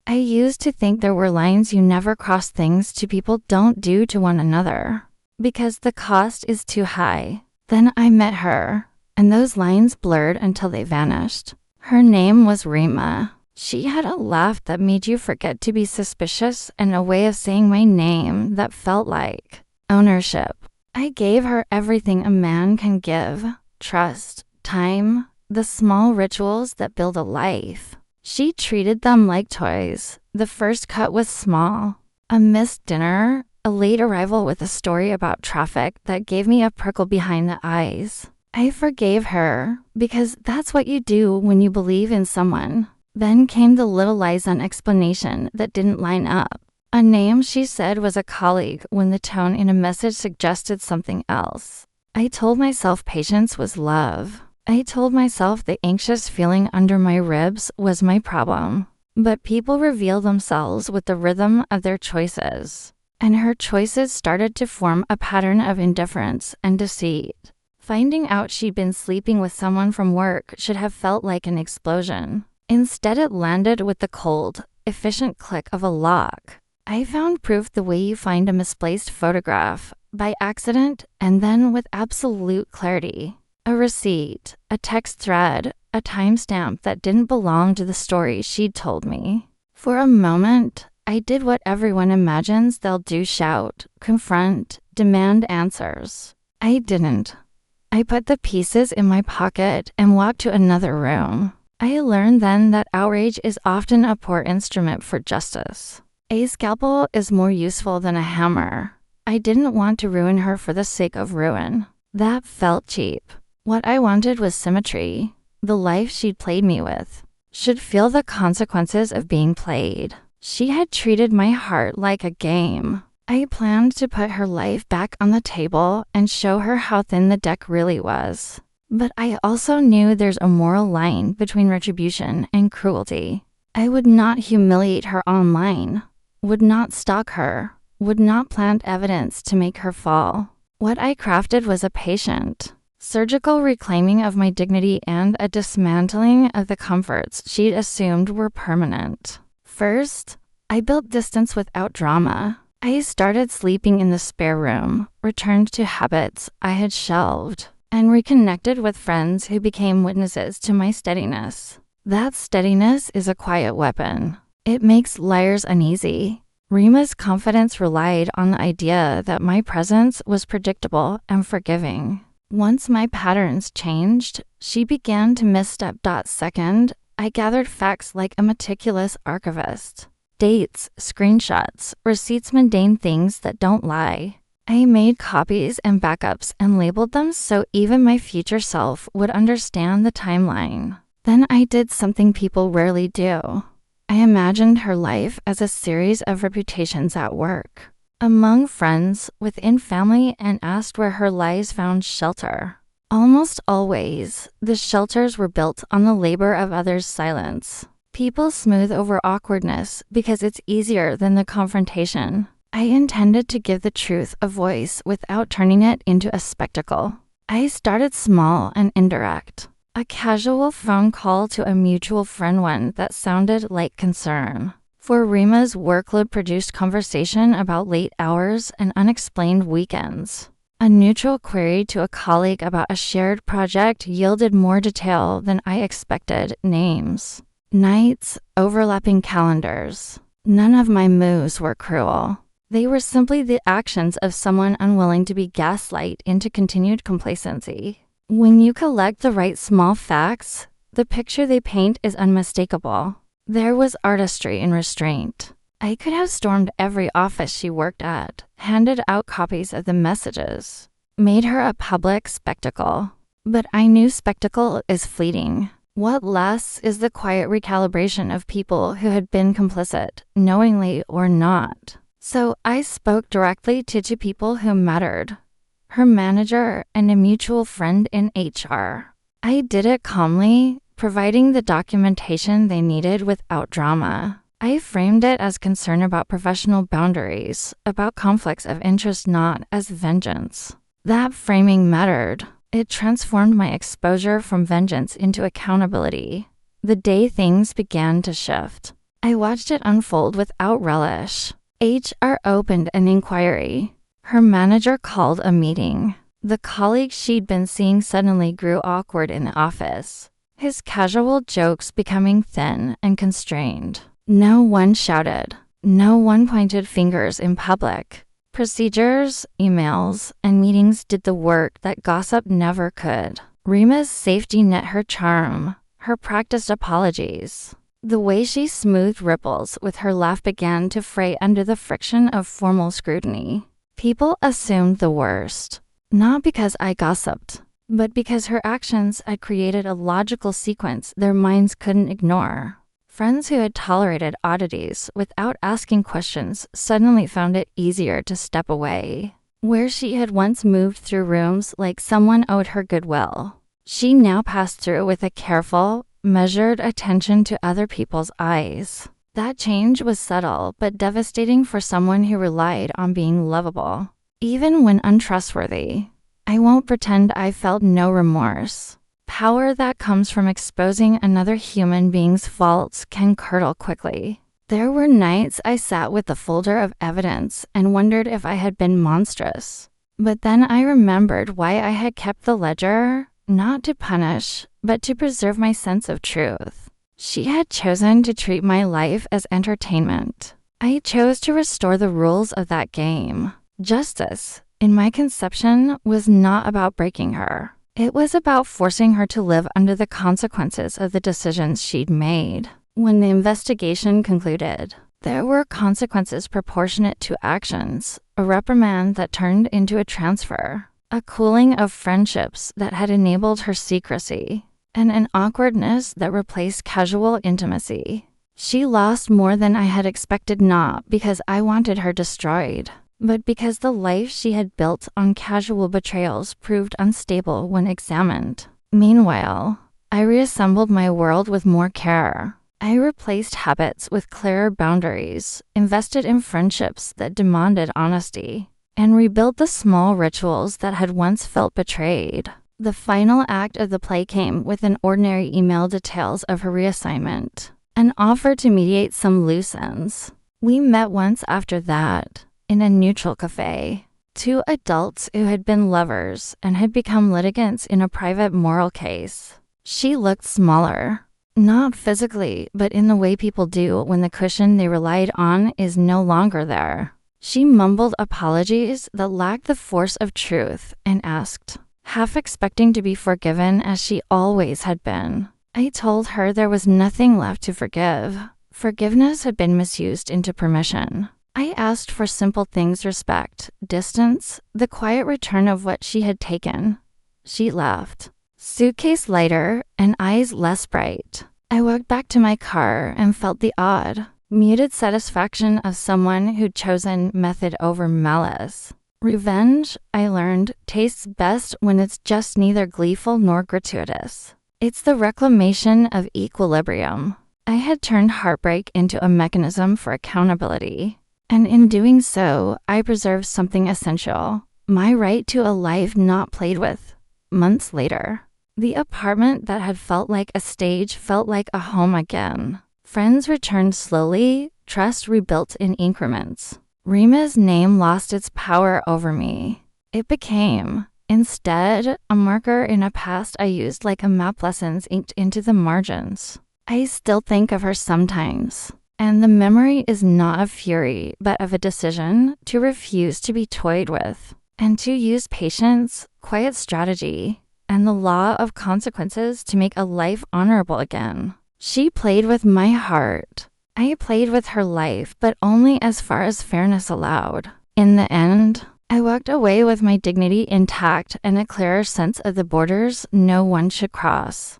I used to think there were lines you never cross, things two people don't do to one another, because the cost is too high. Then I met her, and those lines blurred until they vanished. Her name was Rima. She had a laugh that made you forget to be suspicious, and a way of saying my name that felt like ownership. I gave her everything a man can give: trust, time, the small rituals that build a life. She treated them like toys. The first cut was small: a missed dinner, a late arrival with a story about traffic that gave me a prickle behind the eyes. I forgave her, because that's what you do when you believe in someone. Then came the little lies on explanation that didn't line up. A name she said was a colleague when the tone in a message suggested something else. I told myself patience was love. I told myself the anxious feeling under my ribs was my problem. But people reveal themselves with the rhythm of their choices. And her choices started to form a pattern of indifference and deceit. Finding out she'd been sleeping with someone from work should have felt like an explosion. Instead, it landed with the cold, efficient click of a lock. I found proof the way you find a misplaced photograph, by accident and then with absolute clarity. A receipt, a text thread, a timestamp that didn't belong to the story she'd told me. For a moment, I did what everyone imagines they'll do: shout, confront, demand answers. I didn't. I put the pieces in my pocket and walked to another room. I learned then that outrage is often a poor instrument for justice. A scalpel is more useful than a hammer. I didn't want to ruin her for the sake of ruin. That felt cheap. What I wanted was symmetry. The life she'd played me with should feel the consequences of being played. She had treated my heart like a game. I planned to put her life back on the table and show her how thin the deck really was. But I also knew there's a moral line between retribution and cruelty. I would not humiliate her online, would not stalk her, would not plant evidence to make her fall. What I crafted was a patient, surgical reclaiming of my dignity and a dismantling of the comforts she'd assumed were permanent. First, I built distance without drama. I started sleeping in the spare room, returned to habits I had shelved, and reconnected with friends who became witnesses to my steadiness. That steadiness is a quiet weapon. It makes liars uneasy. Rima's confidence relied on the idea that my presence was predictable and forgiving. Once my patterns changed, she began to misstep. Second, I gathered facts like a meticulous archivist. Dates, screenshots, receipts, mundane things that don't lie. I made copies and backups and labeled them so even my future self would understand the timeline. Then I did something people rarely do. I imagined her life as a series of reputations at work, among friends, within family, and asked where her lies found shelter. Almost always, the shelters were built on the labor of others' silence. People smooth over awkwardness because it's easier than the confrontation. I intended to give the truth a voice without turning it into a spectacle. I started small and indirect. A casual phone call to a mutual friend, one that sounded like concern for Rima's workload-produced conversation about late hours and unexplained weekends. A neutral query to a colleague about a shared project yielded more detail than I expected: names, nights, overlapping calendars. None of my moves were cruel. They were simply the actions of someone unwilling to be gaslight into continued complacency. When you collect the right small facts, the picture they paint is unmistakable. There was artistry in restraint. I could have stormed every office she worked at, handed out copies of the messages, made her a public spectacle. But I knew spectacle is fleeting. What lasts is the quiet recalibration of people who had been complicit, knowingly or not. So I spoke directly to two people who mattered: her manager and a mutual friend in HR. I did it calmly, providing the documentation they needed without drama. I framed it as concern about professional boundaries, about conflicts of interest, not as vengeance. That framing mattered. It transformed my exposure from vengeance into accountability. The day things began to shift, I watched it unfold without relish. HR opened an inquiry. Her manager called a meeting. The colleague she'd been seeing suddenly grew awkward in the office, his casual jokes becoming thin and constrained. No one shouted. No one pointed fingers in public. Procedures, emails, and meetings did the work that gossip never could. Rima's safety net her charm, her practiced apologies. The way she smoothed ripples with her laugh began to fray under the friction of formal scrutiny. People assumed the worst, not because I gossiped, but because her actions had created a logical sequence their minds couldn't ignore. Friends who had tolerated oddities without asking questions suddenly found it easier to step away. Where she had once moved through rooms like someone owed her goodwill, she now passed through with a careful, measured attention to other people's eyes. That change was subtle but devastating for someone who relied on being lovable, even when untrustworthy. I won't pretend I felt no remorse. Power that comes from exposing another human being's faults can curdle quickly. There were nights I sat with the folder of evidence and wondered if I had been monstrous. But then I remembered why I had kept the ledger, not to punish, but to preserve my sense of truth. She had chosen to treat my life as entertainment. I chose to restore the rules of that game. Justice, in my conception, was not about breaking her. It was about forcing her to live under the consequences of the decisions she'd made. When the investigation concluded, there were consequences proportionate to actions, a reprimand that turned into a transfer, a cooling of friendships that had enabled her secrecy, and an awkwardness that replaced casual intimacy. She lost more than I had expected, not because I wanted her destroyed, but because the life she had built on casual betrayals proved unstable when examined. Meanwhile, I reassembled my world with more care. I replaced habits with clearer boundaries, invested in friendships that demanded honesty, and rebuilt the small rituals that had once felt betrayed. The final act of the play came with an ordinary email details of her reassignment, an offer to mediate some loose ends. We met once after that, in a neutral cafe. Two adults who had been lovers and had become litigants in a private moral case. She looked smaller, not physically, but in the way people do when the cushion they relied on is no longer there. She mumbled apologies that lacked the force of truth and asked, half expecting to be forgiven as she always had been. I told her there was nothing left to forgive. Forgiveness had been misused into permission. I asked for simple things: respect, distance, the quiet return of what she had taken. She laughed, suitcase lighter and eyes less bright. I walked back to my car and felt the odd, muted satisfaction of someone who'd chosen method over malice. Revenge, I learned, tastes best when it's just neither gleeful nor gratuitous. It's the reclamation of equilibrium. I had turned heartbreak into a mechanism for accountability. And in doing so, I preserved something essential: my right to a life not played with. Months later, the apartment that had felt like a stage felt like a home again. Friends returned slowly, trust rebuilt in increments. Rima's name lost its power over me. It became, instead, a marker in a past I used like a map lessons inked into the margins. I still think of her sometimes. And the memory is not of fury, but of a decision to refuse to be toyed with, and to use patience, quiet strategy, and the law of consequences to make a life honorable again. She played with my heart. I played with her life, but only as far as fairness allowed. In the end, I walked away with my dignity intact and a clearer sense of the borders no one should cross.